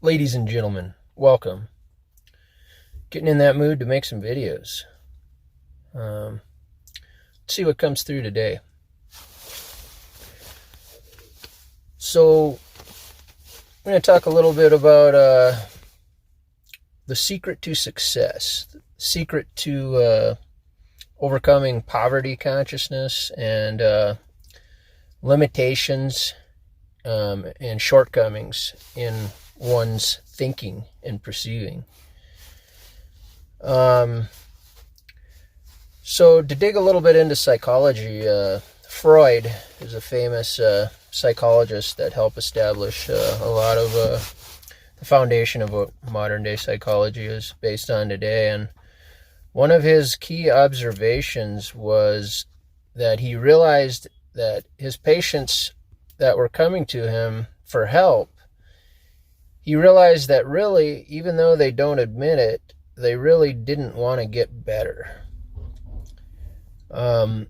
Ladies and gentlemen, welcome. Getting in that mood to make some videos. Let's see what comes through today. So, I'm going to talk a little bit about the secret to success, the secret to overcoming poverty consciousness and limitations and shortcomings in one's thinking and perceiving. So to dig a little bit into psychology, Freud is a famous psychologist that helped establish a lot of the foundation of what modern day psychology is based on today. And one of his key observations was that he realized that his patients that were coming to him for help, he realized that really, even though they don't admit it, they really didn't want to get better. And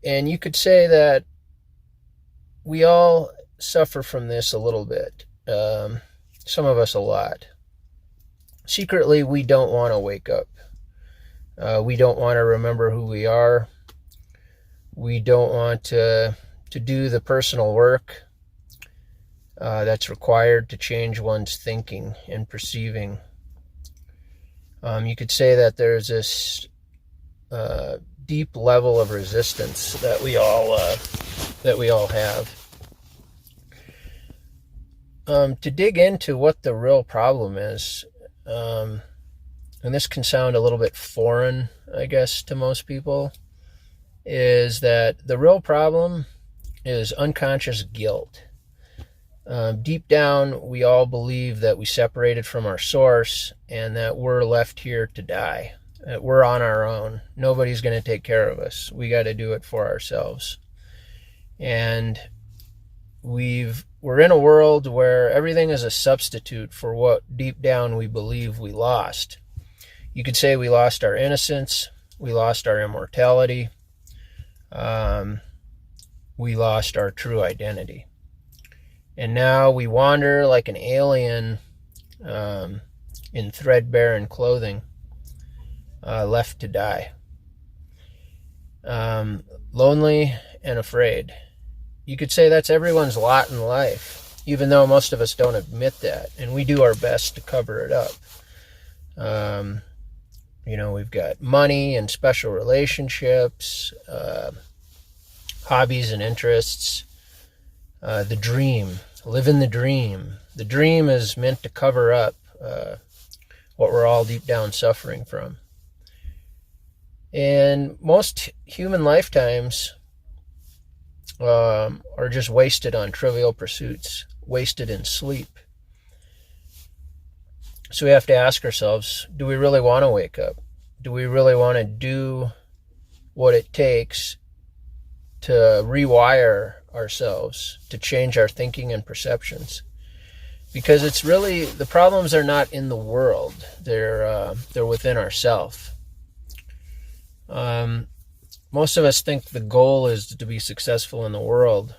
you could say that we all suffer from this a little bit. Some of us a lot. Secretly, we don't want to wake up. We don't want to remember who we are. We don't want to do the personal work that's required to change one's thinking and perceiving. You could say that there's this deep level of resistance that we all have. To dig into what the real problem is, and this can sound a little bit foreign, I guess, to most people, is that the real problem is unconscious guilt. Deep down, we all believe that we separated from our source and that we're left here to die. That we're on our own. Nobody's going to take care of us. We got to do it for ourselves. And we're in a world where everything is a substitute for what deep down we believe we lost. You could say we lost our innocence. We lost our immortality. We lost our true identity. And now we wander like an alien in threadbare and clothing, left to die. Lonely and afraid. You could say that's everyone's lot in life, even though most of us don't admit that. And we do our best to cover it up. We've got money and special relationships, hobbies and interests, the dream. Live in the dream. The dream is meant to cover up what we're all deep down suffering from. And most human lifetimes are just wasted on trivial pursuits, wasted in sleep. So we have to ask ourselves, do we really want to wake up? Do we really want to do what it takes to rewire ourselves, to change our thinking and perceptions? Because it's really, the problems are not in the world, they're within ourselves. Most of us think the goal is to be successful in the world,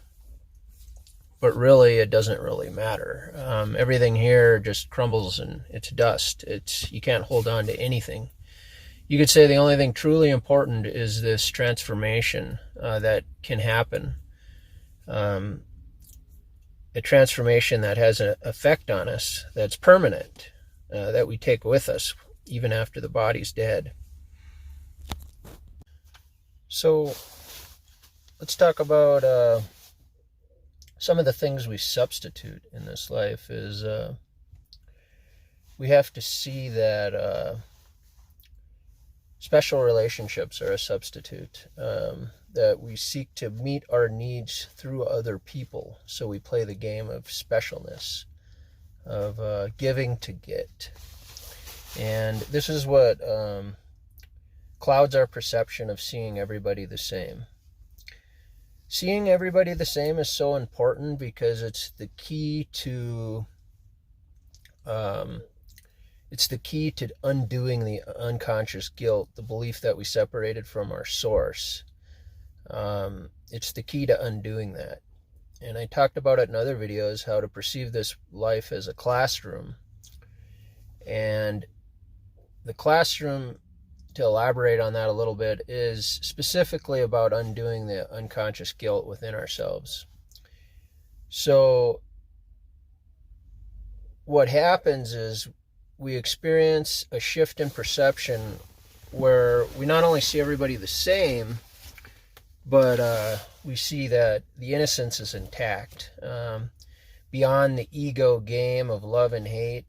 but really it doesn't really matter. Everything here just crumbles and it's dust. You can't hold on to anything. You could say the only thing truly important is this transformation that can happen. A transformation that has an effect on us, that's permanent, that we take with us even after the body's dead. So let's talk about some of the things we substitute in this life. Is we have to see that special relationships are a substitute, that we seek to meet our needs through other people. So we play the game of specialness, of giving to get. And this is what clouds our perception of seeing everybody the same. Seeing everybody the same is so important because it's the key to undoing the unconscious guilt, the belief that we separated from our source. It's the key to undoing that. And I talked about it in other videos, how to perceive this life as a classroom. And the classroom, to elaborate on that a little bit, is specifically about undoing the unconscious guilt within ourselves. So what happens is we experience a shift in perception where we not only see everybody the same, but we see that the innocence is intact. Beyond the ego game of love and hate,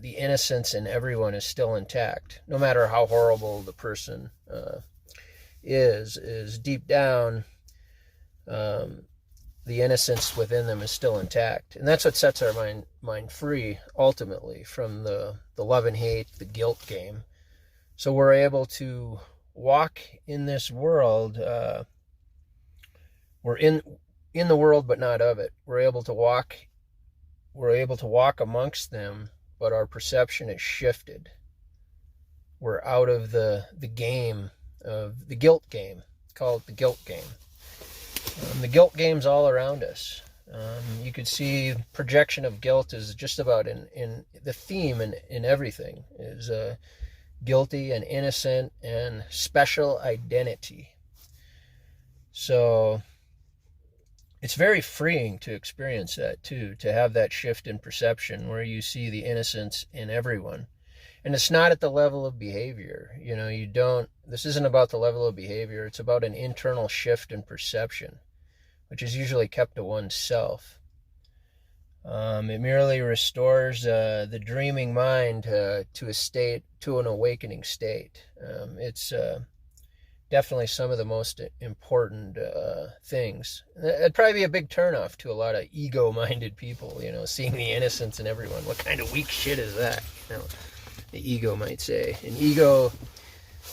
the innocence in everyone is still intact. No matter how horrible the person is deep down, the innocence within them is still intact. And that's what sets our mind free, ultimately, from the love and hate, the guilt game. So we're able to walk in this world. We're in the world, but not of it. We're able to walk amongst them, but our perception is shifted. We're out of the game of the guilt game. Call it the guilt game. The guilt game's all around us. You could see projection of guilt is just about in the theme in everything is guilty and innocent and special identity. So it's very freeing to experience that too, to have that shift in perception where you see the innocence in everyone. And it's not at the level of behavior. This isn't about the level of behavior. It's about an internal shift in perception, which is usually kept to oneself. It merely restores the dreaming mind to an awakening state. It's definitely some of the most important things. It'd probably be a big turnoff to a lot of ego-minded people, seeing the innocence in everyone. What kind of weak shit is that? The ego might say. The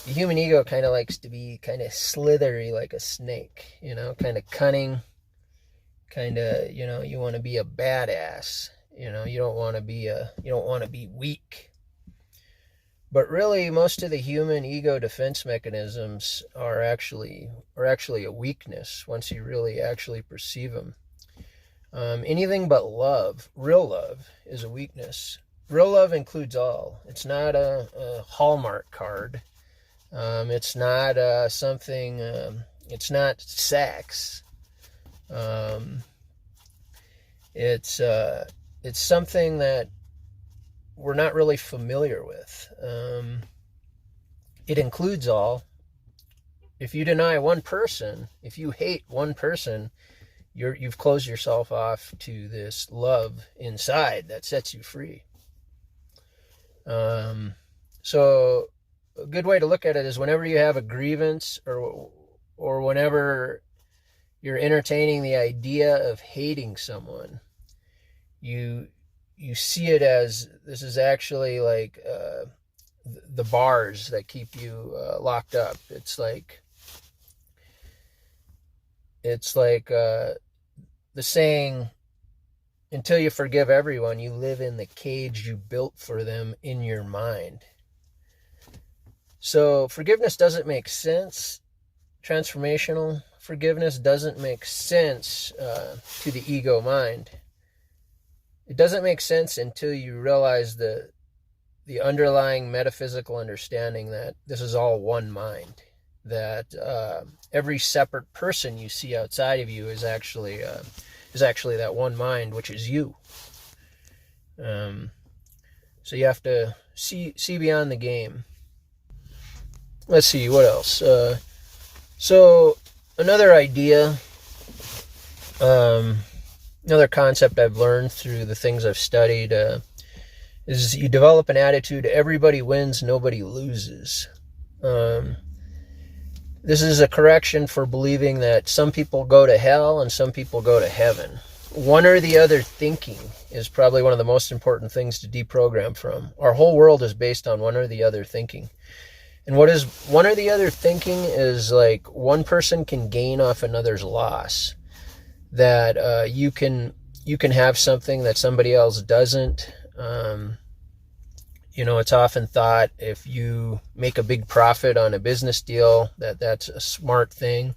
human ego kind of likes to be kind of slithery like a snake, kind of cunning, kind of, you want to be a badass, you don't want to be weak. But really, most of the human ego defense mechanisms are actually a weakness once you really actually perceive them. Anything but love, real love, is a weakness. Real love includes all. It's not a Hallmark card. It's not something. It's not sex. It's something that we're not really familiar with. It includes all. If you deny one person, if you hate one person, you've closed yourself off to this love inside that sets you free. So a good way to look at it is whenever you have a grievance or whenever you're entertaining the idea of hating someone, you see it as this is actually like the bars that keep you locked up. It's like the saying, until you forgive everyone, you live in the cage you built for them in your mind. So forgiveness doesn't make sense. Transformational forgiveness doesn't make sense to the ego mind. It doesn't make sense until you realize the underlying metaphysical understanding that this is all one mind, that every separate person you see outside of you is actually that one mind, which is you. So you have to see beyond the game. Let's see, what else? So another idea, another concept I've learned through the things I've studied is you develop an attitude, everybody wins, nobody loses. This is a correction for believing that some people go to hell and some people go to heaven. One or the other thinking is probably one of the most important things to deprogram from. Our whole world is based on one or the other thinking. And what is one or the other thinking is like one person can gain off another's loss. That you can have something that somebody else doesn't. It's often thought if you make a big profit on a business deal, that's a smart thing.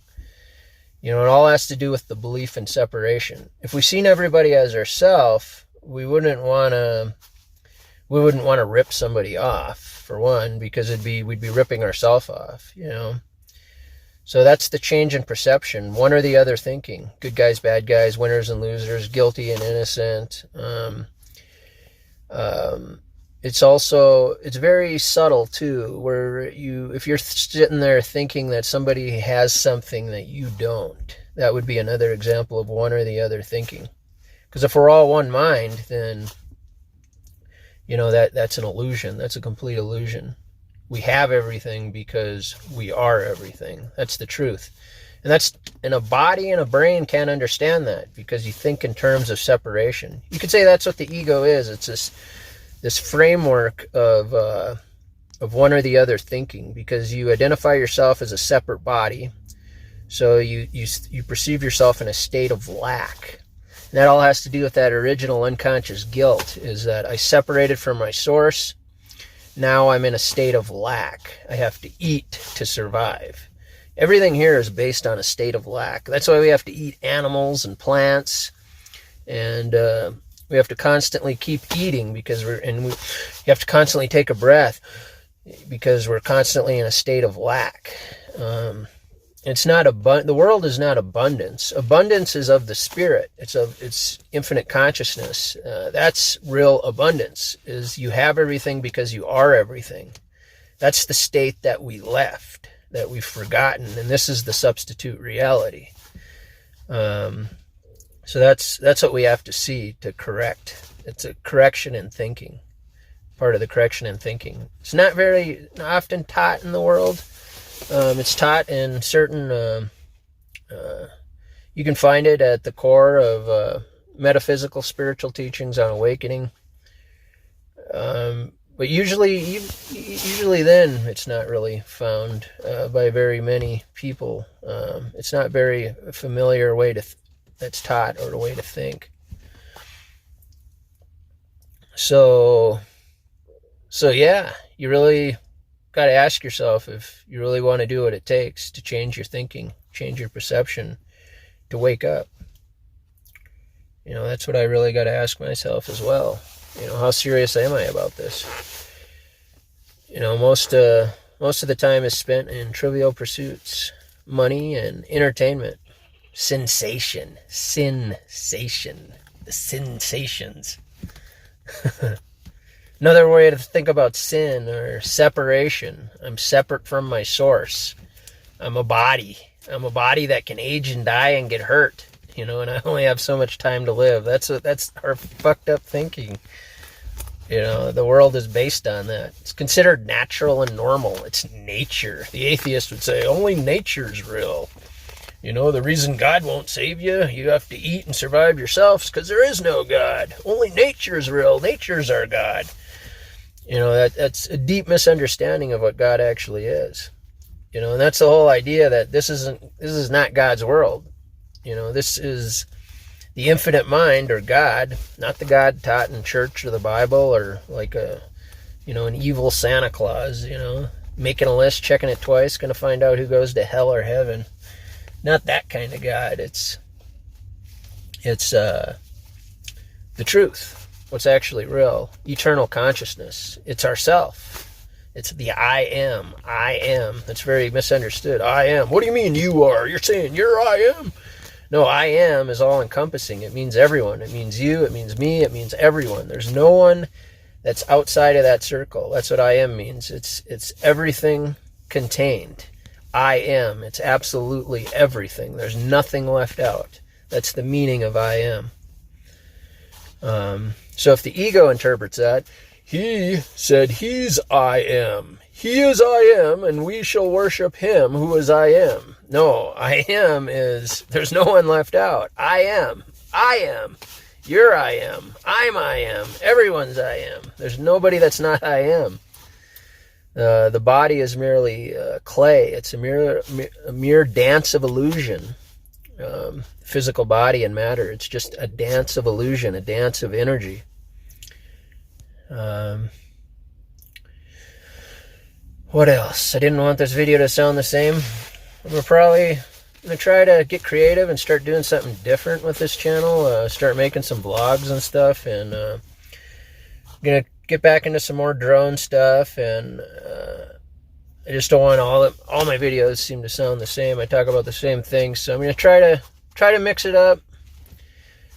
You know, it all has to do with the belief in separation. If we seen everybody as ourself, we wouldn't want to rip somebody off, for one, because we'd be ripping ourselves off, you know. So that's the change in perception, one or the other thinking. Good guys, bad guys, winners and losers, guilty and innocent. It's very subtle too, where if you're sitting there thinking that somebody has something that you don't, that would be another example of one or the other thinking. Because if we're all one mind, then, you know, that's an illusion. That's a complete illusion. We have everything because we are everything. That's the truth. And a body and a brain can't understand that, because you think in terms of separation. You could say that's what the ego is. It's this framework of one or the other thinking, because you identify yourself as a separate body. So you perceive yourself in a state of lack. And that all has to do with that original unconscious guilt, is that I separated from my source. Now I'm in a state of lack. I have to eat to survive. Everything here is based on a state of lack. That's why we have to eat animals and plants, and we have to constantly keep eating, because you have to constantly take a breath, because we're constantly in a state of lack. The world is not abundance. Abundance is of the spirit. It's infinite consciousness. That's real abundance, is you have everything because you are everything. That's the state that we left, that we've forgotten, and this is the substitute reality. So that's what we have to see to correct. It's a correction in thinking, part of the correction in thinking. It's not very often taught in the world. It's taught in certain, you can find it at the core of metaphysical spiritual teachings on awakening. But usually then it's not really found by very many people. It's not very familiar way that's taught, or a way to think. So yeah, you really got to ask yourself if you really want to do what it takes to change your thinking, change your perception, to wake up. You know, that's what I really got to ask myself as well. You know, how serious am I about this? You know, most of the time is spent in trivial pursuits, money and entertainment, sensation, the sensations. Another way to think about sin or separation: I'm separate from my source. I'm a body that can age and die and get hurt, you know, and I only have so much time to live. That's our fucked up thinking. You know, the world is based on that. It's considered natural and normal. It's nature. The atheist would say only nature's real. You know, the reason God won't save you, you have to eat and survive yourselves, because there is no God. Only nature's real. Nature's our God. You know, that's a deep misunderstanding of what God actually is. You know, and that's the whole idea, that this is not God's world. You know, this is the infinite mind, or God, not the God taught in church or the Bible, or like an evil Santa Claus, you know, making a list, checking it twice, going to find out who goes to hell or heaven. Not that kind of God. It's the truth. What's actually real, eternal consciousness. It's ourself. It's the I am. I am. That's very misunderstood. I am. What do you mean you are? You're saying you're I am? No, I am is all encompassing. It means everyone. It means you. It means me. It means everyone. There's no one that's outside of that circle. That's what I am means. It's everything contained. I am. It's absolutely everything. There's nothing left out. That's the meaning of I am. So if the ego interprets that, he said he's I am. He is I am, and we shall worship him who is I am. No, I am is, there's no one left out. I am. I am. You're I am. I'm I am. Everyone's I am. There's nobody that's not I am. The body is merely clay. It's a mere dance of illusion. Physical body and matter. It's just a dance of illusion, a dance of energy. What else? I didn't want this video to sound the same. I'm gonna probably going to try to get creative and start doing something different with this channel. Start making some vlogs and stuff, and going to get back into some more drone stuff. And I just don't want all my videos seem to sound the same. I talk about the same things, so I'm going to try to mix it up,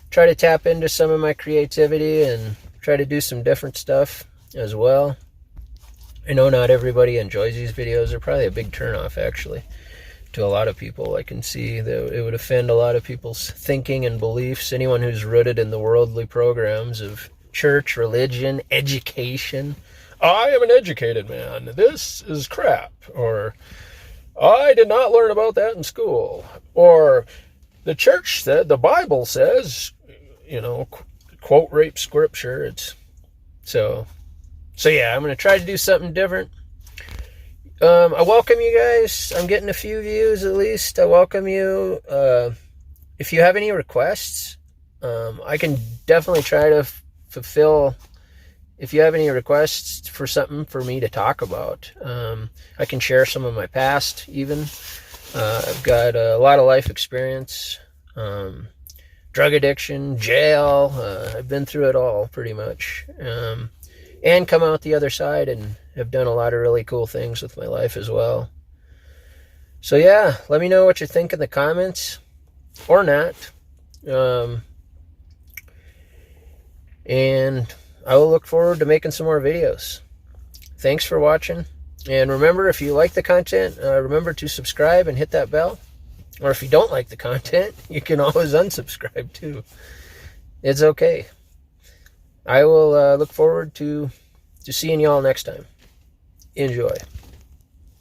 try to tap into some of my creativity, and try to do some different stuff as well. I know not everybody enjoys these videos. They're probably a big turnoff, actually, to a lot of people. I can see that it would offend a lot of people's thinking and beliefs. Anyone who's rooted in the worldly programs of church, religion, education. I am an educated man. This is crap. Or, I did not learn about that in school. Or, the church said, the Bible says, quote rape scripture. So yeah, I'm going to try to do something different. I welcome you guys. I'm getting a few views at least. I welcome you. If you have any requests, I can definitely try to fulfill. If you have any requests for something for me to talk about, I can share some of my past even. I've got a lot of life experience, drug addiction, jail. I've been through it all pretty much. And come out the other side and have done a lot of really cool things with my life as well. So yeah, let me know what you think in the comments, or not. And I will look forward to making some more videos. Thanks for watching. And remember, if you like the content, remember to subscribe and hit that bell. Or if you don't like the content, you can always unsubscribe too. It's okay. I will look forward to seeing y'all next time. Enjoy.